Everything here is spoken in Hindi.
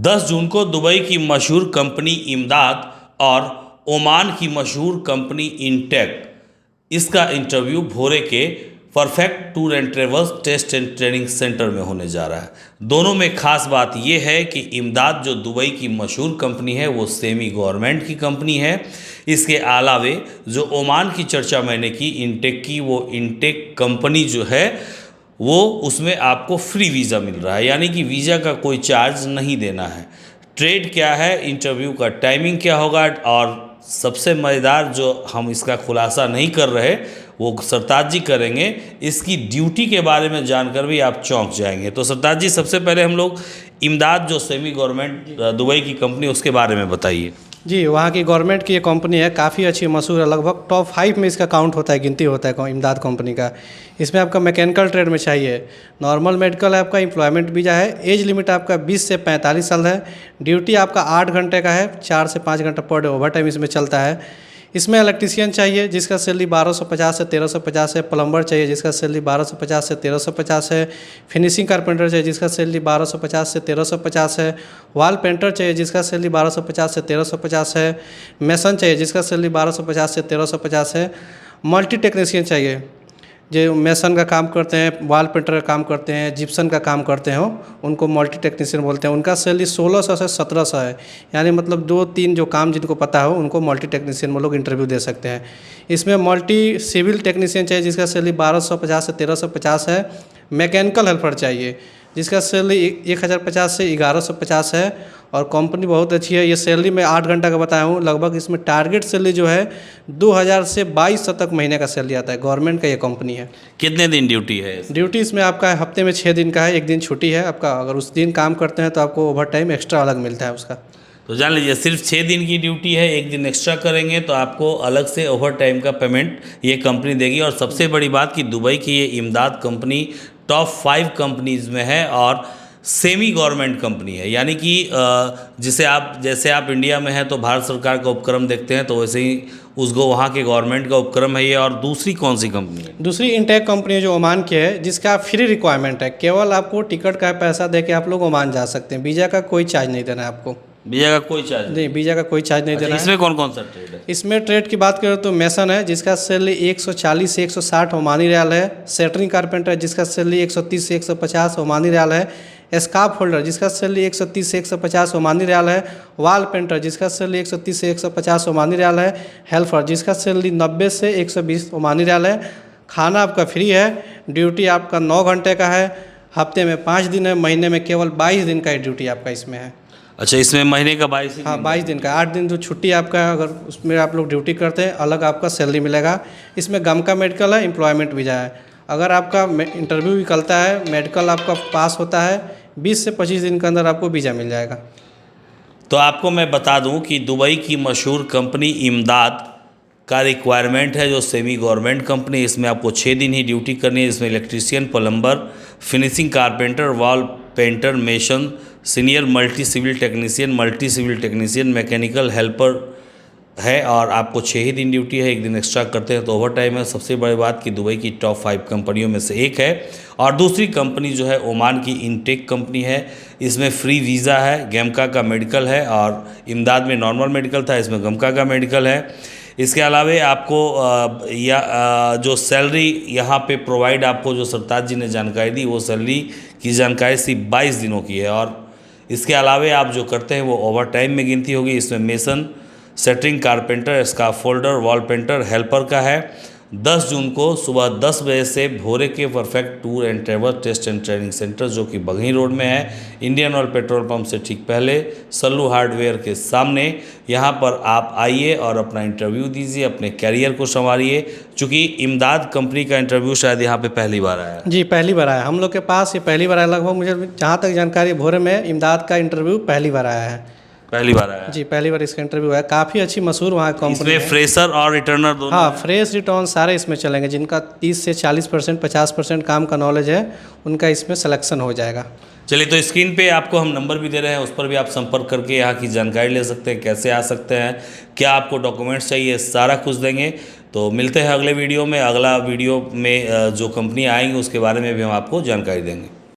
10 जून को दुबई की मशहूर कंपनी इमदाद और ओमान की मशहूर कंपनी इंटेक, इसका इंटरव्यू भोरे के perfect tour and travels test and training centre में होने जा रहा है। दोनों में खास बात यह है कि इमदाद जो दुबई की मशहूर कंपनी है वो सेमी गवर्नमेंट की कंपनी है। इसके अलावे जो ओमान की चर्चा मैंने की इंटेक की, वो इंटेक कंपनी जो है वो उसमें आपको फ्री वीज़ा मिल रहा है, यानी कि वीज़ा का कोई चार्ज नहीं देना है। ट्रेड क्या है, इंटरव्यू का टाइमिंग क्या होगा, और सबसे मज़ेदार जो हम इसका खुलासा नहीं कर रहे वो सरताज जी करेंगे। इसकी ड्यूटी के बारे में जानकर भी आप चौंक जाएंगे। तो सरताज जी, सबसे पहले हम लोग इमदाद जो सेमी गवर्नमेंट दुबई की कंपनी, उसके बारे में बताइए। जी, वहाँ की गवर्नमेंट की ये कंपनी है, काफ़ी अच्छी मशहूर है, लगभग टॉप 5 में इसका काउंट होता है, गिनती होता है इमदाद कंपनी का। इसमें आपका मैकेनिकल ट्रेड में चाहिए, नॉर्मल मेडिकल है, आपका एम्प्लॉयमेंट वीज़ा है, एज लिमिट आपका 20 से 45 साल है, ड्यूटी आपका 8 घंटे का है, 4 से 5 घंटा पर डे ओवर टाइम इसमें चलता है। इसमें इलेक्ट्रीशियन चाहिए जिसका सैलरी 1250 से 1350 है, प्लम्बर चाहिए जिसका सैलरी 1250 से 1350 है, फिनिशिंग कारपेंटर चाहिए जिसका सैलरी 1250 से 1350 है, वॉल पेंटर चाहिए जिसका सैलरी 1250 से 1350 है, मेसन चाहिए जिसका सैलरी 1250 से 1350 है, मल्टी टेक्नीशियन चाहिए जो मेसन का काम करते हैं, वॉल पेंटर का काम करते हैं, जिप्सन का काम करते हैं, उनको मल्टी टेक्नीशियन बोलते हैं। उनका सैलरी 1600 से 1700 है, यानी मतलब 2-3 जो काम जिनको पता हो उनको मल्टी टेक्नीशियन में लोग इंटरव्यू दे सकते हैं। इसमें मल्टी सिविल टेक्नीशियन चाहिए जिसका सैलरी 1250 से 1350 है, मैकेनिकल हेल्पर चाहिए जिसका सैलरी 1050 से 1150 है, और कंपनी बहुत अच्छी है। ये सैलरी मैं 8 घंटा का बताया हूँ, लगभग इसमें टारगेट सैलरी जो है 2000 से 2200 तक महीने का सैलरी आता है। गवर्नमेंट का ये कंपनी है। कितने दिन ड्यूटी है? ड्यूटी इसमें आपका हफ्ते में 6 दिन का है, 1 दिन छुट्टी है आपका। अगर उस दिन काम करते हैं तो आपको ओवर टाइम एक्स्ट्रा अलग मिलता है उसका। तो जान लीजिए, सिर्फ 6 दिन की ड्यूटी है, 1 दिन एक्स्ट्रा करेंगे तो आपको अलग से ओवर टाइम का पेमेंट ये कंपनी देगी। और सबसे बड़ी बात कि दुबई की ये इमदाद कंपनी टॉप 5 कंपनीज़ में है और सेमी गवर्नमेंट कंपनी है, यानी कि जैसे आप इंडिया में हैं तो भारत सरकार का उपक्रम देखते हैं, तो वैसे ही उसको वहाँ के गवर्नमेंट का उपक्रम है ये। और दूसरी कौन सी कंपनी है? दूसरी इंटेक कंपनी जो ओमान की है, जिसका फ्री रिक्वायरमेंट है, केवल आपको टिकट का पैसा दे के आप लोग ओमान जा सकते हैं, वीज़ा का कोई चार्ज नहीं देना है आपको। वीज़ा का कोई चार्ज नहीं, वीज़ा का कोई चार्ज नहीं देना है। इसमें कौन कौन सा ट्रेड है? इसमें ट्रेड की बात करें तो मेसन है जिसका सैलरी 140 से 160 ओमानी रियाल है, सेटरिंग कारपेंटर जिसका सैलरी 130 से 150 ओमानी रियाल है, स्काफ होल्डर जिसका सैलरी 130 से 150 ओमानी रियाल है, वॉल पेंटर जिसका सैलरी 130 से 150 ओमानी रियाल है, हेल्पर जिसका सैलरी 90 से 120 ओमानी रियाल है। खाना आपका फ्री है, ड्यूटी आपका 9 घंटे का है, हफ्ते में 5 दिन है, महीने में केवल 22 दिन का ड्यूटी आपका इसमें है। अच्छा, इसमें महीने का 22 दिन? हाँ, 22 दिन का। 8 दिन जो छुट्टी आपका है, अगर उसमें आप लोग ड्यूटी करते हैं अलग आपका सैलरी मिलेगा। इसमें गम का मेडिकल है, एम्प्लॉयमेंट वीज़ा है। अगर आपका इंटरव्यू निकलता है, मेडिकल आपका पास होता है, 20 से 25 दिन के अंदर आपको वीज़ा मिल जाएगा। तो आपको मैं बता दूं कि दुबई की मशहूर कंपनी इमदाद का रिक्वायरमेंट है जो सेमी गवर्नमेंट कंपनी, इसमें आपको 6 दिन ही ड्यूटी करनी है। इसमें electrician, plumber, finishing carpenter, wall painter, mason, senior multi civil technician, mechanical helper है, और आपको 6 ही दिन ड्यूटी है, 1 दिन एक्स्ट्रा करते हैं तो ओवर टाइम है। सबसे बड़ी बात कि दुबई की टॉप 5 कंपनियों में से एक है। और दूसरी कंपनी जो है ओमान की इंटेक कंपनी है, इसमें फ्री वीज़ा है, गमका का मेडिकल है, और इमदाद में नॉर्मल मेडिकल था, इसमें गमका का मेडिकल है। इसके अलावे आपको जो सैलरी यहाँ पे प्रोवाइड, आपको जो सरताज जी ने जानकारी दी, वो सैलरी की जानकारी सिर्फ 22 दिनों की है। और इसके अलावे आप जो करते हैं वो ओवर टाइम में गिनती होगी। इसमें mason, centering carpenter, scaffolder, wall painter, helper का है। 10 जून को सुबह 10 बजे से भोरे के perfect tour and travel test and training centre, जो कि बघई रोड में है, इंडियन ऑयल पेट्रोल पंप से ठीक पहले, सल्लू हार्डवेयर के सामने। यहाँ पर आप आइए और अपना इंटरव्यू दीजिए, अपने कैरियर को संवारिए। चूँकि इमदाद कंपनी का इंटरव्यू शायद यहाँ पे पहली बार आया है। जी, पहली बार आया हम लोग के पास, ये पहली बार आया। लगभग मुझे जहाँ तक जानकारी, भोरे में इमदाद का इंटरव्यू पहली बार आया है। पहली बार आया? जी, पहली बार इसका इंटरव्यू है। काफ़ी अच्छी मशहूर वहाँ कंपनी है। इसमें फ्रेशर और रिटर्नर दोनों? हाँ, फ्रेश रिटर्न सारे इसमें चलेंगे। जिनका 30 से 40%, 50% काम का नॉलेज है, उनका इसमें सिलेक्शन हो जाएगा। चलिए, तो स्क्रीन पे आपको हम नंबर भी दे रहे हैं, उस पर भी आप संपर्क करके यहाँ की जानकारी ले सकते हैं, कैसे आ सकते हैं, क्या आपको डॉक्यूमेंट्स चाहिए, सारा कुछ देंगे। तो मिलते हैं अगले वीडियो में। अगला वीडियो में जो कंपनी आएंगी उसके बारे में भी हम आपको जानकारी देंगे।